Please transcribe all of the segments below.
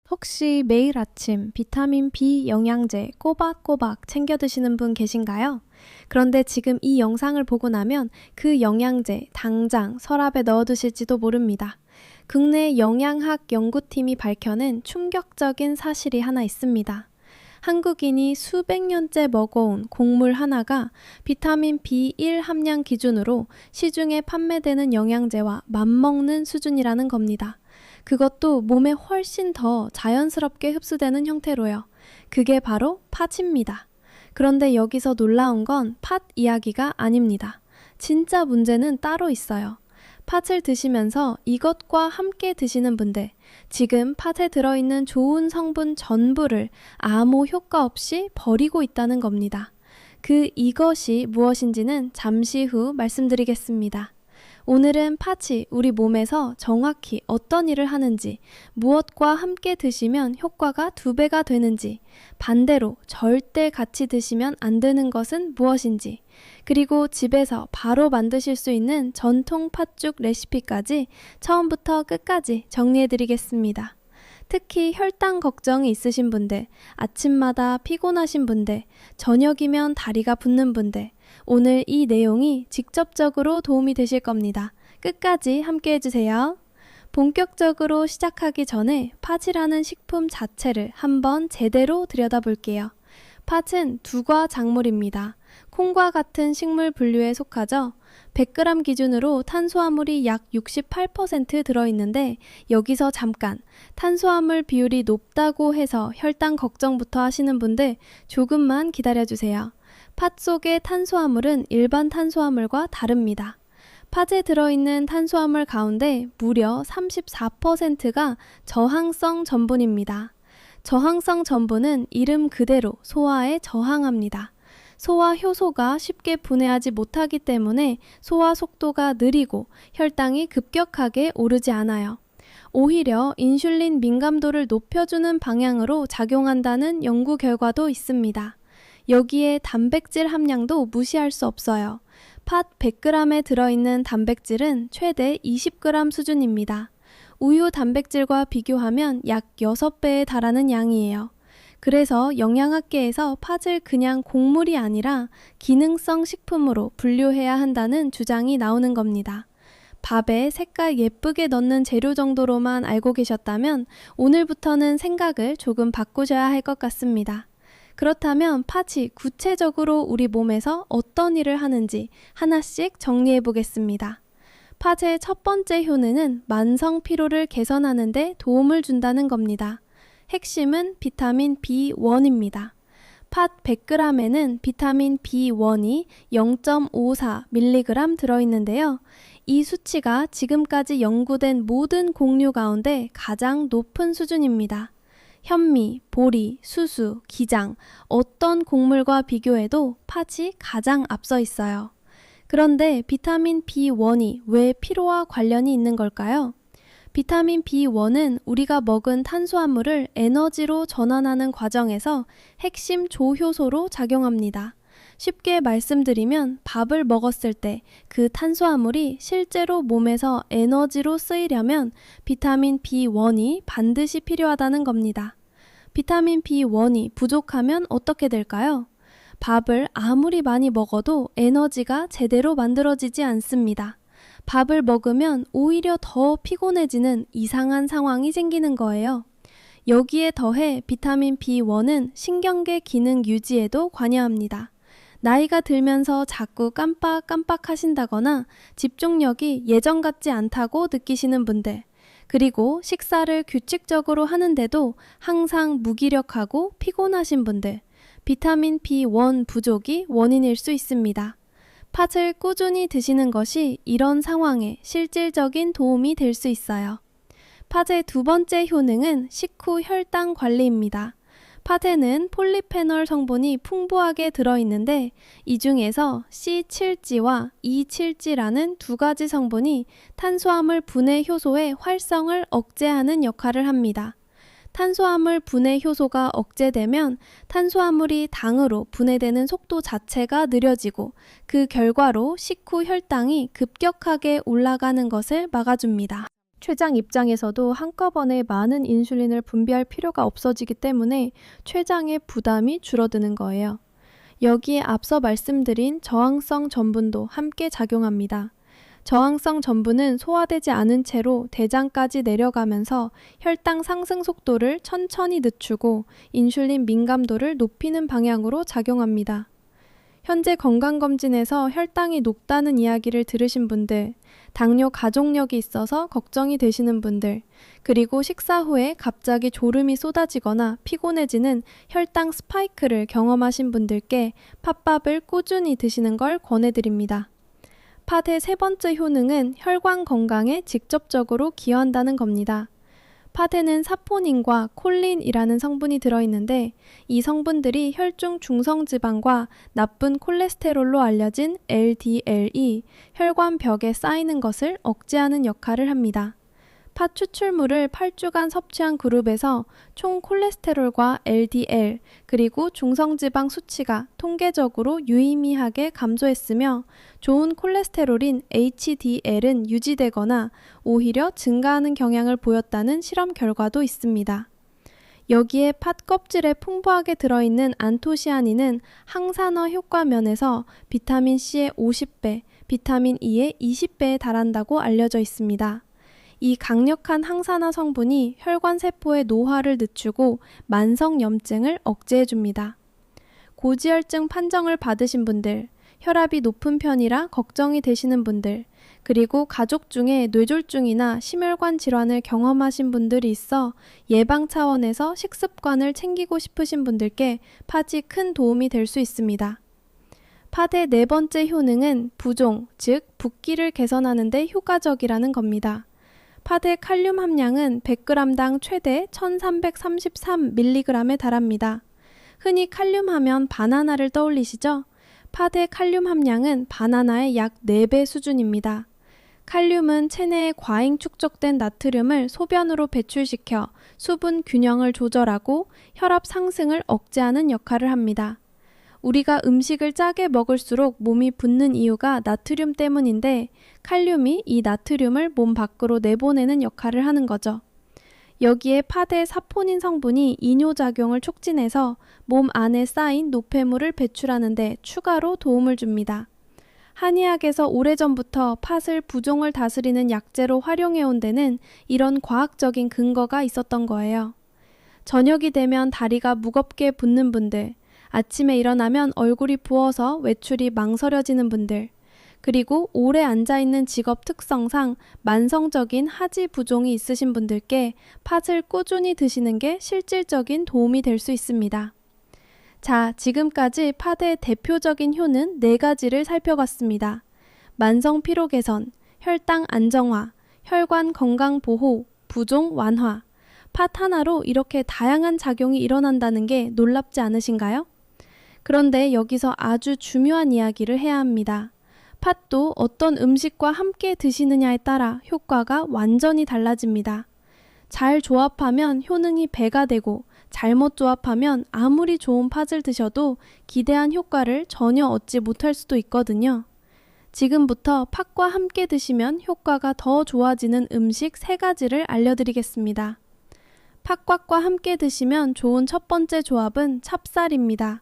혹시 매일 아침 비타민 B 영양제 꼬박꼬박 챙겨 드시는 분 계신가요? 그런데 지금 이 영상을 보고 나면 그 영양제 당장 서랍에 넣어 두실지도 모릅니다. 국내 영양학 연구팀이 밝혀낸 충격적인 사실이 하나 있습니다. 한국인이 수백 년째 먹어온 곡물 하나가 비타민 B1 함량 기준으로 시중에 판매되는 영양제와 맞먹는 수준이라는 겁니다. 그것도 몸에 훨씬 더 자연스럽게 흡수되는 형태로요. 그게 바로 팥입니다. 그런데 여기서 놀라운 건 팥 이야기가 아닙니다. 진짜 문제는 따로 있어요. 팥을 드시면서 이것과 함께 드시는 분들, 지금 팥에 들어있는 좋은 성분 전부를 아무 효과 없이 버리고 있다는 겁니다. 이것이 무엇인지는 잠시 후 말씀드리겠습니다. 오늘은 팥이 우리 몸에서 정확히 어떤 일을 하는지, 무엇과 함께 드시면 효과가 2배가 되는지, 반대로 절대 같이 드시면 안 되는 것은 무엇인지, 그리고 집에서 바로 만드실 수 있는 전통 팥죽 레시피까지 처음부터 끝까지 정리해드리겠습니다. 특히 혈당 걱정이 있으신 분들, 아침마다 피곤하신 분들, 저녁이면 다리가 붓는 분들, 오늘 이 내용이 직접적으로 도움이 되실 겁니다. 끝까지 함께 해주세요. 본격적으로 시작하기 전에 팥이라는 식품 자체를 한번 제대로 들여다볼게요. 팥은 두과 작물입니다. 콩과 같은 식물 분류에 속하죠. 100g 기준으로 탄수화물이 약 68% 들어있는데 여기서 잠깐 탄수화물 비율이 높다고 해서 혈당 걱정부터 하시는 분들 조금만 기다려주세요. 팥 속의 탄수화물은 일반 탄수화물과 다릅니다. 팥에 들어있는 탄수화물 가운데 무려 34%가 저항성 전분입니다. 저항성 전분은 이름 그대로 소화에 저항합니다. 소화 효소가 쉽게 분해하지 못하기 때문에 소화 속도가 느리고 혈당이 급격하게 오르지 않아요. 오히려 인슐린 민감도를 높여주는 방향으로 작용한다는 연구 결과도 있습니다. 여기에 단백질 함량도 무시할 수 없어요. 팥 100g에 들어있는 단백질은 최대 20g 수준입니다. 우유 단백질과 비교하면 약 6배에 달하는 양이에요. 그래서 영양학계에서 팥을 그냥 곡물이 아니라 기능성 식품으로 분류해야 한다는 주장이 나오는 겁니다. 밥에 색깔 예쁘게 넣는 재료 정도로만 알고 계셨다면 오늘부터는 생각을 조금 바꾸셔야 할 것 같습니다. 그렇다면 팥이 구체적으로 우리 몸에서 어떤 일을 하는지 하나씩 정리해 보겠습니다. 팥의 첫 번째 효능은 만성 피로를 개선하는 데 도움을 준다는 겁니다. 핵심은 비타민 B1입니다. 팥 100g에는 비타민 B1이 0.54mg 들어있는데요. 이 수치가 지금까지 연구된 모든 곡류 가운데 가장 높은 수준입니다. 현미, 보리, 수수, 기장, 어떤 곡물과 비교해도 팥이 가장 앞서 있어요. 그런데 비타민 B1이 왜 피로와 관련이 있는 걸까요? 비타민 B1은 우리가 먹은 탄수화물을 에너지로 전환하는 과정에서 핵심 조효소로 작용합니다. 쉽게 말씀드리면 밥을 먹었을 때 그 탄수화물이 실제로 몸에서 에너지로 쓰이려면 비타민 B1이 반드시 필요하다는 겁니다. 비타민 B1이 부족하면 어떻게 될까요? 밥을 아무리 많이 먹어도 에너지가 제대로 만들어지지 않습니다. 밥을 먹으면 오히려 더 피곤해지는 이상한 상황이 생기는 거예요. 여기에 더해 비타민 B1은 신경계 기능 유지에도 관여합니다. 나이가 들면서 자꾸 깜빡깜빡 하신다거나 집중력이 예전 같지 않다고 느끼시는 분들, 그리고 식사를 규칙적으로 하는데도 항상 무기력하고 피곤하신 분들, 비타민 B1 부족이 원인일 수 있습니다. 팥을 꾸준히 드시는 것이 이런 상황에 실질적인 도움이 될 수 있어요. 팥의 두 번째 효능은 식후 혈당 관리입니다. 팥에는 폴리페놀 성분이 풍부하게 들어있는데 이 중에서 C7지와 E7지라는 두 가지 성분이 탄수화물 분해 효소의 활성을 억제하는 역할을 합니다. 탄수화물 분해 효소가 억제되면 탄수화물이 당으로 분해되는 속도 자체가 느려지고 그 결과로 식후 혈당이 급격하게 올라가는 것을 막아줍니다. 췌장 입장에서도 한꺼번에 많은 인슐린을 분비할 필요가 없어지기 때문에 췌장의 부담이 줄어드는 거예요. 여기에 앞서 말씀드린 저항성 전분도 함께 작용합니다. 저항성 전분은 소화되지 않은 채로 대장까지 내려가면서 혈당 상승 속도를 천천히 늦추고 인슐린 민감도를 높이는 방향으로 작용합니다. 현재 건강검진에서 혈당이 높다는 이야기를 들으신 분들, 당뇨 가족력이 있어서 걱정이 되시는 분들, 그리고 식사 후에 갑자기 졸음이 쏟아지거나 피곤해지는 혈당 스파이크를 경험하신 분들께 팥밥을 꾸준히 드시는 걸 권해드립니다. 팥의 세 번째 효능은 혈관 건강에 직접적으로 기여한다는 겁니다. 팥에는 사포닌과 콜린이라는 성분이 들어있는데 이 성분들이 혈중 중성지방과 나쁜 콜레스테롤로 알려진 LDL이 혈관 벽에 쌓이는 것을 억제하는 역할을 합니다. 팥 추출물을 8주간 섭취한 그룹에서 총 콜레스테롤과 LDL 그리고 중성지방 수치가 통계적으로 유의미하게 감소했으며 좋은 콜레스테롤인 HDL은 유지되거나 오히려 증가하는 경향을 보였다는 실험 결과도 있습니다. 여기에 팥 껍질에 풍부하게 들어있는 안토시아닌은 항산화 효과 면에서 비타민C의 50배, 비타민 E의 20배에 달한다고 알려져 있습니다. 이 강력한 항산화 성분이 혈관 세포의 노화를 늦추고 만성염증을 억제해줍니다. 고지혈증 판정을 받으신 분들, 혈압이 높은 편이라 걱정이 되시는 분들, 그리고 가족 중에 뇌졸중이나 심혈관 질환을 경험하신 분들이 있어 예방 차원에서 식습관을 챙기고 싶으신 분들께 팥이 큰 도움이 될 수 있습니다. 팥의 네 번째 효능은 부종, 즉 붓기를 개선하는 데 효과적이라는 겁니다. 팥의 칼륨 함량은 100g당 최대 1333mg에 달합니다. 흔히 칼륨 하면 바나나를 떠올리시죠? 팥의 칼륨 함량은 바나나의 약 4배 수준입니다. 칼륨은 체내에 과잉 축적된 나트륨을 소변으로 배출시켜 수분 균형을 조절하고 혈압 상승을 억제하는 역할을 합니다. 우리가 음식을 짜게 먹을수록 몸이 붓는 이유가 나트륨 때문인데 칼륨이 이 나트륨을 몸 밖으로 내보내는 역할을 하는 거죠. 여기에 팥의 사포닌 성분이 이뇨작용을 촉진해서 몸 안에 쌓인 노폐물을 배출하는 데 추가로 도움을 줍니다. 한의학에서 오래전부터 팥을 부종을 다스리는 약재로 활용해온 데는 이런 과학적인 근거가 있었던 거예요. 저녁이 되면 다리가 무겁게 붓는 분들, 아침에 일어나면 얼굴이 부어서 외출이 망설여지는 분들, 그리고 오래 앉아있는 직업 특성상 만성적인 하지 부종이 있으신 분들께 팥을 꾸준히 드시는 게 실질적인 도움이 될 수 있습니다. 자, 지금까지 팥의 대표적인 효능 4가지를 살펴봤습니다. 만성 피로 개선, 혈당 안정화, 혈관 건강 보호, 부종 완화. 팥 하나로 이렇게 다양한 작용이 일어난다는 게 놀랍지 않으신가요? 그런데 여기서 아주 중요한 이야기를 해야 합니다. 팥도 어떤 음식과 함께 드시느냐에 따라 효과가 완전히 달라집니다. 잘 조합하면 효능이 배가 되고 잘못 조합하면 아무리 좋은 팥을 드셔도 기대한 효과를 전혀 얻지 못할 수도 있거든요. 지금부터 팥과 함께 드시면 효과가 더 좋아지는 음식 3가지를 알려드리겠습니다. 팥과 함께 드시면 좋은 첫 번째 조합은 찹쌀입니다.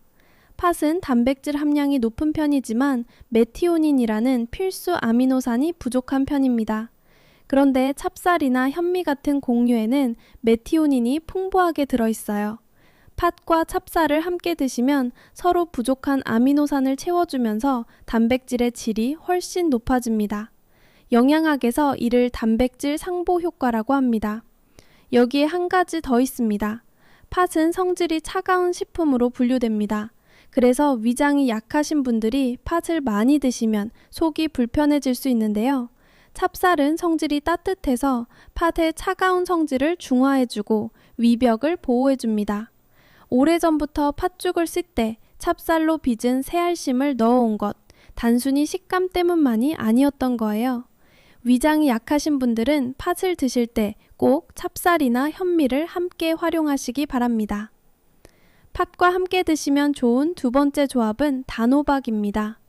팥은 단백질 함량이 높은 편이지만 메티오닌이라는 필수 아미노산이 부족한 편입니다. 그런데 찹쌀이나 현미 같은 곡류에는 메티오닌이 풍부하게 들어있어요. 팥과 찹쌀을 함께 드시면 서로 부족한 아미노산을 채워주면서 단백질의 질이 훨씬 높아집니다. 영양학에서 이를 단백질 상보 효과라고 합니다. 여기에 한 가지 더 있습니다. 팥은 성질이 차가운 식품으로 분류됩니다. 그래서 위장이 약하신 분들이 팥을 많이 드시면 속이 불편해질 수 있는데요. 찹쌀은 성질이 따뜻해서 팥의 차가운 성질을 중화해주고 위벽을 보호해줍니다. 오래전부터 팥죽을 쓸 때 찹쌀로 빚은 새알심을 넣어온 것, 단순히 식감 때문만이 아니었던 거예요. 위장이 약하신 분들은 팥을 드실 때 꼭 찹쌀이나 현미를 함께 활용하시기 바랍니다. 팥과 함께 드시면 좋은 두 번째 조합은 단호박입니다.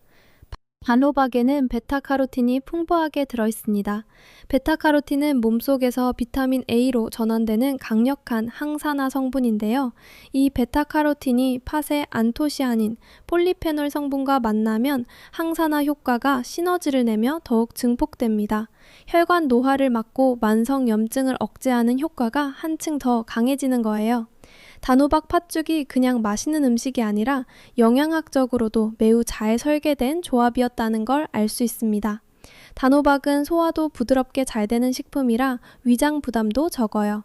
단호박에는 베타카로틴이 풍부하게 들어있습니다. 베타카로틴은 몸속에서 비타민 A로 전환되는 강력한 항산화 성분인데요. 이 베타카로틴이 팥의 안토시아닌, 폴리페놀 성분과 만나면 항산화 효과가 시너지를 내며 더욱 증폭됩니다. 혈관 노화를 막고 만성염증을 억제하는 효과가 한층 더 강해지는 거예요. 단호박 팥죽이 그냥 맛있는 음식이 아니라 영양학적으로도 매우 잘 설계된 조합이었다는 걸 알 수 있습니다. 단호박은 소화도 부드럽게 잘 되는 식품이라 위장 부담도 적어요.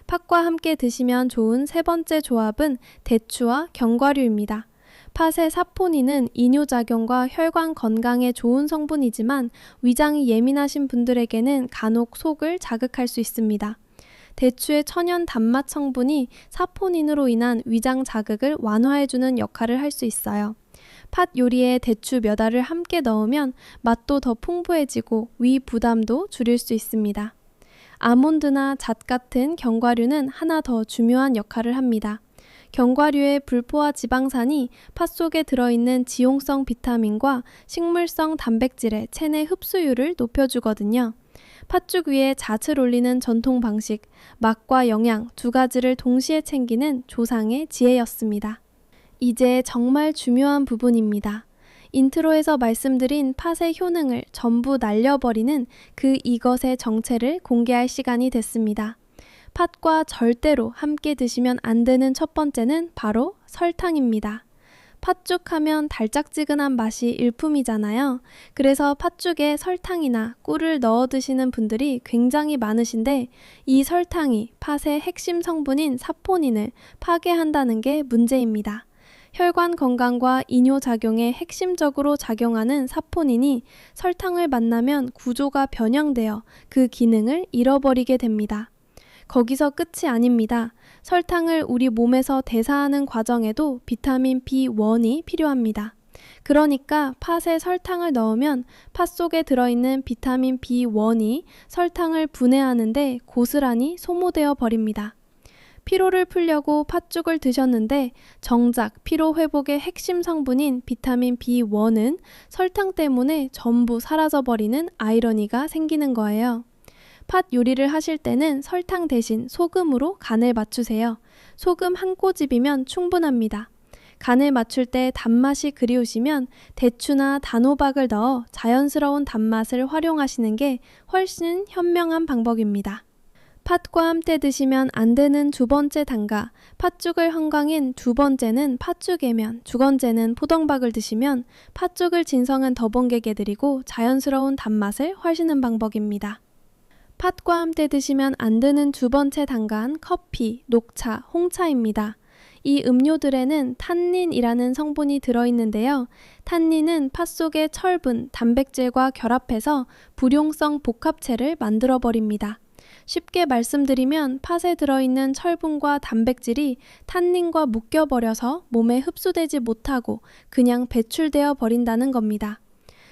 팥과 함께 드시면 좋은 세 번째 조합은 대추와 견과류입니다. 팥의 사포닌은 이뇨작용과 혈관 건강에 좋은 성분이지만 위장이 예민하신 분들에게는 간혹 속을 자극할 수 있습니다. 대추의 천연 단맛 성분이 사포닌으로 인한 위장 자극을 완화해주는 역할을 할 수 있어요. 팥 요리에 대추 몇 알을 함께 넣으면 맛도 더 풍부해지고 위 부담도 줄일 수 있습니다. 아몬드나 잣 같은 견과류는 하나 더 중요한 역할을 합니다. 견과류의 불포화 지방산이 팥 속에 들어있는 지용성 비타민과 식물성 단백질의 체내 흡수율을 높여주거든요. 팥죽 위에 잣을 올리는 전통 방식, 맛과 영양 두 가지를 동시에 챙기는 조상의 지혜였습니다. 이제 정말 중요한 부분입니다. 인트로에서 말씀드린 팥의 효능을 전부 날려버리는 그 이것의 정체를 공개할 시간이 됐습니다. 팥과 절대로 함께 드시면 안 되는 첫 번째는 바로 설탕입니다. 팥죽 하면 달짝지근한 맛이 일품이잖아요. 그래서 팥죽에 설탕이나 꿀을 넣어 드시는 분들이 굉장히 많으신데 이 설탕이 팥의 핵심 성분인 사포닌을 파괴한다는 게 문제입니다. 혈관 건강과 이뇨작용에 핵심적으로 작용하는 사포닌이 설탕을 만나면 구조가 변형되어 그 기능을 잃어버리게 됩니다. 거기서 끝이 아닙니다. 설탕을 우리 몸에서 대사하는 과정에도 비타민 B1이 필요합니다. 그러니까 팥에 설탕을 넣으면 팥 속에 들어있는 비타민 B1이 설탕을 분해하는데 고스란히 소모되어 버립니다. 피로를 풀려고 팥죽을 드셨는데 정작 피로 회복의 핵심 성분인 비타민 B1은 설탕 때문에 전부 사라져버리는 아이러니가 생기는 거예요. 팥 요리를 하실 때는 설탕 대신 소금으로 간을 맞추세요. 소금 한 꼬집이면 충분합니다. 간을 맞출 때 단맛이 그리우시면 대추나 단호박을 넣어 자연스러운 단맛을 활용하시는 게 훨씬 현명한 방법입니다. 팥과 함께 드시면 안 되는 두 번째 단가, 팥죽을 한강인 두 번째는 팥죽에면, 두 번째는 포동박을 드시면 팥죽을 진성한 더본객에 드리고 자연스러운 단맛을 활시는 방법입니다. 팥과 함께 드시면 안 되는 두 번째 단가는 커피, 녹차, 홍차입니다. 이 음료들에는 탄닌이라는 성분이 들어있는데요. 탄닌은 팥 속의 철분, 단백질과 결합해서 불용성 복합체를 만들어버립니다. 쉽게 말씀드리면 팥에 들어있는 철분과 단백질이 탄닌과 묶여버려서 몸에 흡수되지 못하고 그냥 배출되어 버린다는 겁니다.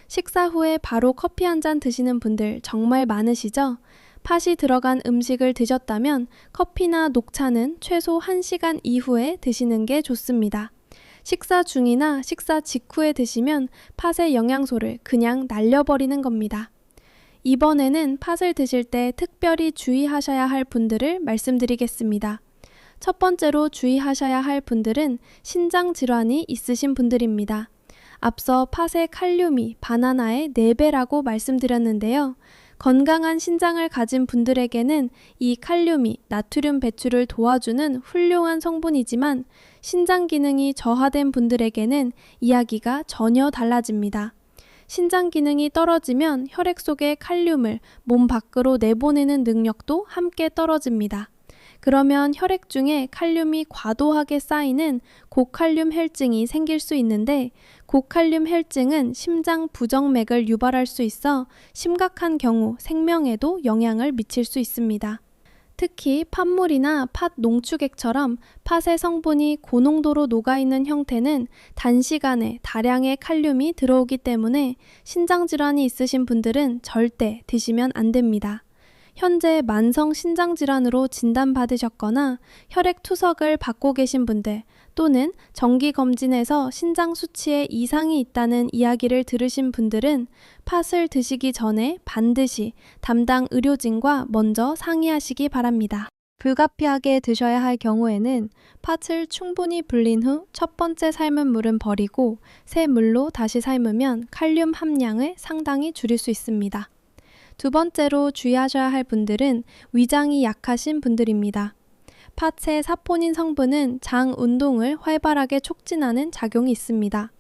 식사 후에 바로 커피 한 잔 드시는 분들 정말 많으시죠? 팥이 들어간 음식을 드셨다면 커피나 녹차는 최소 1시간 이후에 드시는 게 좋습니다. 식사 중이나 식사 직후에 드시면 팥의 영양소를 그냥 날려버리는 겁니다. 이번에는 팥을 드실 때 특별히 주의하셔야 할 분들을 말씀드리겠습니다. 첫 번째로 주의하셔야 할 분들은 신장 질환이 있으신 분들입니다. 앞서 팥의 칼륨이 바나나의 4배라고 말씀드렸는데요. 건강한 신장을 가진 분들에게는 이 칼륨이 나트륨 배출을 도와주는 훌륭한 성분이지만 신장 기능이 저하된 분들에게는 이야기가 전혀 달라집니다. 신장 기능이 떨어지면 혈액 속의 칼륨을 몸 밖으로 내보내는 능력도 함께 떨어집니다. 그러면 혈액 중에 칼륨이 과도하게 쌓이는 고칼륨 혈증이 생길 수 있는데 고칼륨 혈증은 심장 부정맥을 유발할 수 있어 심각한 경우 생명에도 영향을 미칠 수 있습니다. 특히 팥물이나 팥 농축액처럼 팥의 성분이 고농도로 녹아있는 형태는 단시간에 다량의 칼륨이 들어오기 때문에 신장질환이 있으신 분들은 절대 드시면 안 됩니다. 현재 만성 신장질환으로 진단받으셨거나 혈액투석을 받고 계신 분들 또는 정기검진에서 신장 수치에 이상이 있다는 이야기를 들으신 분들은 팥을 드시기 전에 반드시 담당 의료진과 먼저 상의하시기 바랍니다. 불가피하게 드셔야 할 경우에는 팥을 충분히 불린 후 첫 번째 삶은 물은 버리고 새 물로 다시 삶으면 칼륨 함량을 상당히 줄일 수 있습니다. 두 번째로 주의하셔야 할 분들은 위장이 약하신 분들입니다. 팥의 사포닌 성분은 장 운동을 활발하게 촉진하는 작용이 있습니다.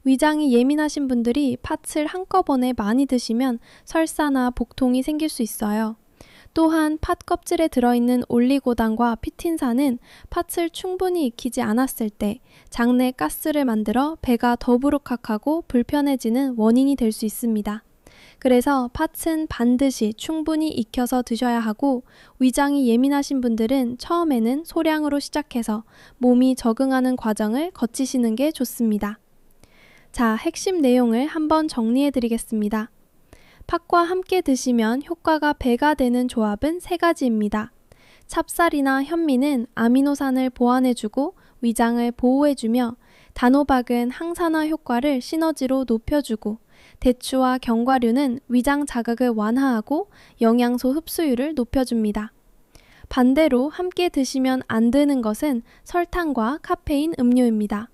위장이 예민하신 분들이 팥을 한꺼번에 많이 드시면 설사나 복통이 생길 수 있어요. 또한 팥 껍질에 들어있는 올리고당과 피틴산은 팥을 충분히 익히지 않았을 때 장내 가스를 만들어 배가 더부룩하고 불편해지는 원인이 될 수 있습니다. 그래서 팥은 반드시 충분히 익혀서 드셔야 하고 위장이 예민하신 분들은 처음에는 소량으로 시작해서 몸이 적응하는 과정을 거치시는 게 좋습니다. 자, 핵심 내용을 한번 정리해 드리겠습니다. 팥과 함께 드시면 효과가 배가 되는 조합은 세 가지입니다. 찹쌀이나 현미는 아미노산을 보완해주고 위장을 보호해주며 단호박은 항산화 효과를 시너지로 높여주고 대추와 견과류는 위장 자극을 완화하고 영양소 흡수율을 높여줍니다. 반대로 함께 드시면 안 되는 것은 설탕과 카페인 음료입니다.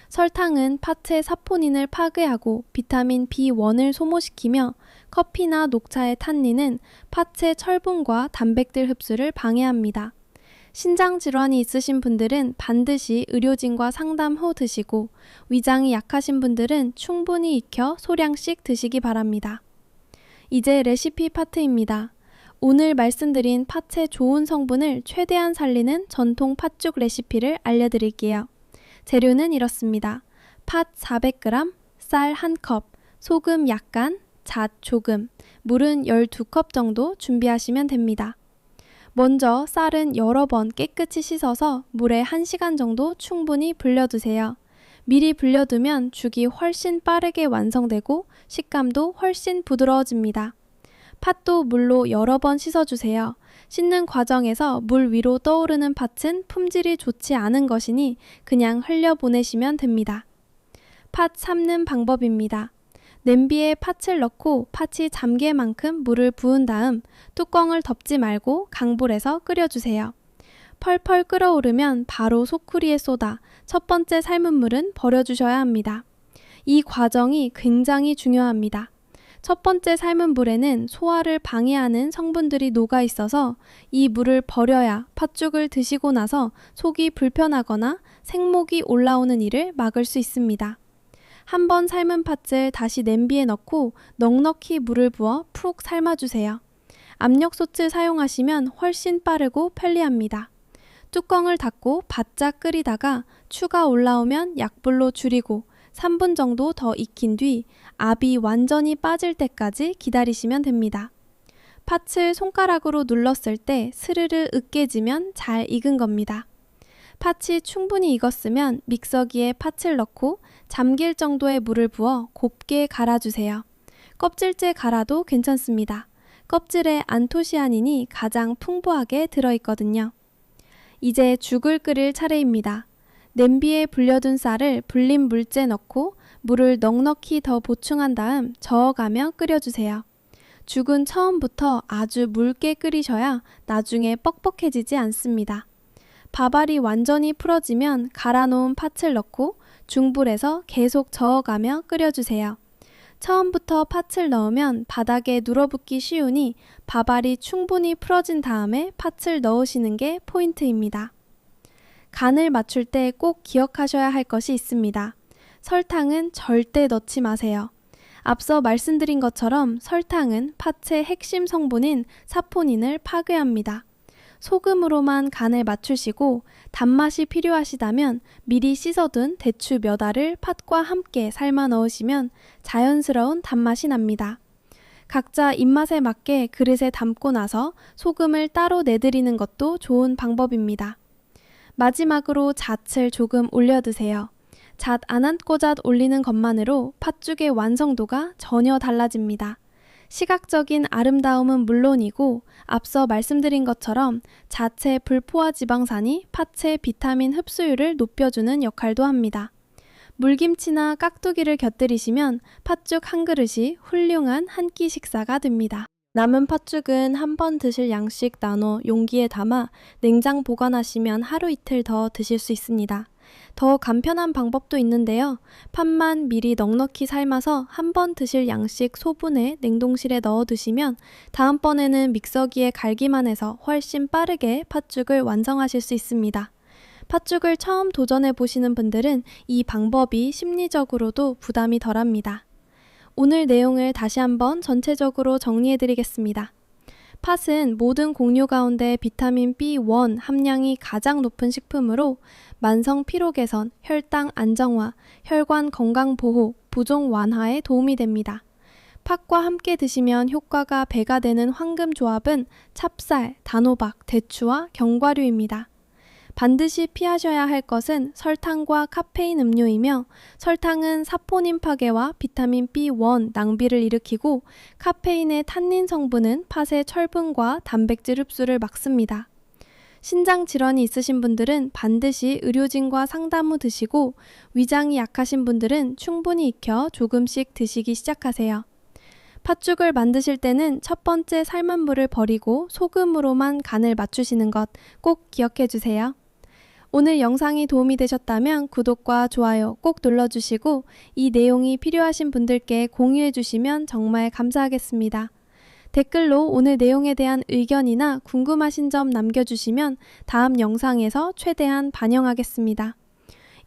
설탕은 팥의 사포닌을 파괴하고 비타민 B1을 소모시키며 커피나 녹차의 탄닌은 팥의 철분과 단백질 흡수를 방해합니다. 신장질환이 있으신 분들은 반드시 의료진과 상담 후 드시고 위장이 약하신 분들은 충분히 익혀 소량씩 드시기 바랍니다. 이제 레시피 파트입니다. 오늘 말씀드린 팥의 좋은 성분을 최대한 살리는 전통 팥죽 레시피를 알려드릴게요. 재료는 이렇습니다. 팥 400g, 쌀 1컵, 소금 약간, 잣 조금, 물은 12컵 정도 준비하시면 됩니다. 먼저 쌀은 여러 번 깨끗이 씻어서 물에 1시간 정도 충분히 불려두세요. 미리 불려두면 죽이 훨씬 빠르게 완성되고 식감도 훨씬 부드러워집니다. 팥도 물로 여러 번 씻어주세요. 씻는 과정에서 물 위로 떠오르는 팥은 품질이 좋지 않은 것이니 그냥 흘려보내시면 됩니다. 팥 삶는 방법입니다. 냄비에 팥을 넣고 팥이 잠길 만큼 물을 부은 다음 뚜껑을 덮지 말고 강불에서 끓여주세요. 펄펄 끓어오르면 바로 소쿠리에 쏟아 첫 번째 삶은 물은 버려주셔야 합니다. 이 과정이 굉장히 중요합니다. 첫 번째 삶은 물에는 소화를 방해하는 성분들이 녹아 있어서 이 물을 버려야 팥죽을 드시고 나서 속이 불편하거나 생목이 올라오는 일을 막을 수 있습니다. 한번 삶은 팥을 다시 냄비에 넣고 넉넉히 물을 부어 푹 삶아주세요. 압력솥을 사용하시면 훨씬 빠르고 편리합니다. 뚜껑을 닫고 바짝 끓이다가 추가 올라오면 약불로 줄이고 3분 정도 더 익힌 뒤 압이 완전히 빠질 때까지 기다리시면 됩니다. 팥을 손가락으로 눌렀을 때 스르르 으깨지면 잘 익은 겁니다. 팥이 충분히 익었으면 믹서기에 팥을 넣고 잠길 정도의 물을 부어 곱게 갈아주세요. 껍질째 갈아도 괜찮습니다. 껍질에 안토시아닌이 가장 풍부하게 들어있거든요. 이제 죽을 끓일 차례입니다. 냄비에 불려둔 쌀을 불린 물째 넣고 물을 넉넉히 더 보충한 다음 저어가며 끓여주세요. 죽은 처음부터 아주 묽게 끓이셔야 나중에 뻑뻑해지지 않습니다. 밥알이 완전히 풀어지면 갈아놓은 팥을 넣고 중불에서 계속 저어가며 끓여주세요. 처음부터 팥을 넣으면 바닥에 눌어붙기 쉬우니 밥알이 충분히 풀어진 다음에 팥을 넣으시는 게 포인트입니다. 간을 맞출 때 꼭 기억하셔야 할 것이 있습니다. 설탕은 절대 넣지 마세요. 앞서 말씀드린 것처럼 설탕은 팥의 핵심 성분인 사포닌을 파괴합니다. 소금으로만 간을 맞추시고 단맛이 필요하시다면 미리 씻어둔 대추 몇 알을 팥과 함께 삶아 넣으시면 자연스러운 단맛이 납니다. 각자 입맛에 맞게 그릇에 담고 나서 소금을 따로 내드리는 것도 좋은 방법입니다. 마지막으로 잣을 조금 올려드세요. 잣 안 한 꼬잣 올리는 것만으로 팥죽의 완성도가 전혀 달라집니다. 시각적인 아름다움은 물론이고 앞서 말씀드린 것처럼 자체 불포화 지방산이 팥의 비타민 흡수율을 높여주는 역할도 합니다. 물김치나 깍두기를 곁들이시면 팥죽 한 그릇이 훌륭한 한 끼 식사가 됩니다. 남은 팥죽은 한 번 드실 양씩 나눠 용기에 담아 냉장 보관하시면 하루 이틀 더 드실 수 있습니다. 더 간편한 방법도 있는데요. 팥만 미리 넉넉히 삶아서 한 번 드실 양씩 소분해 냉동실에 넣어 두시면 다음번에는 믹서기에 갈기만 해서 훨씬 빠르게 팥죽을 완성하실 수 있습니다. 팥죽을 처음 도전해 보시는 분들은 이 방법이 심리적으로도 부담이 덜합니다. 오늘 내용을 다시 한번 전체적으로 정리해 드리겠습니다. 팥은 모든 곡류 가운데 비타민 B1 함량이 가장 높은 식품으로 만성 피로 개선, 혈당 안정화, 혈관 건강 보호, 부종 완화에 도움이 됩니다. 팥과 함께 드시면 효과가 배가 되는 황금 조합은 찹쌀, 단호박, 대추와 견과류입니다. 반드시 피하셔야 할 것은 설탕과 카페인 음료이며 설탕은 사포닌 파괴와 비타민 B1 낭비를 일으키고 카페인의 탄닌 성분은 팥의 철분과 단백질 흡수를 막습니다. 신장 질환이 있으신 분들은 반드시 의료진과 상담 후 드시고 위장이 약하신 분들은 충분히 익혀 조금씩 드시기 시작하세요. 팥죽을 만드실 때는 첫 번째 삶은 물을 버리고 소금으로만 간을 맞추시는 것 꼭 기억해 주세요. 오늘 영상이 도움이 되셨다면 구독과 좋아요 꼭 눌러주시고 이 내용이 필요하신 분들께 공유해 주시면 정말 감사하겠습니다. 댓글로 오늘 내용에 대한 의견이나 궁금하신 점 남겨주시면 다음 영상에서 최대한 반영하겠습니다.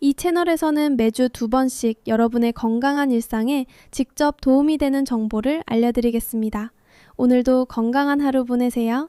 이 채널에서는 매주 2번씩 여러분의 건강한 일상에 직접 도움이 되는 정보를 알려드리겠습니다. 오늘도 건강한 하루 보내세요.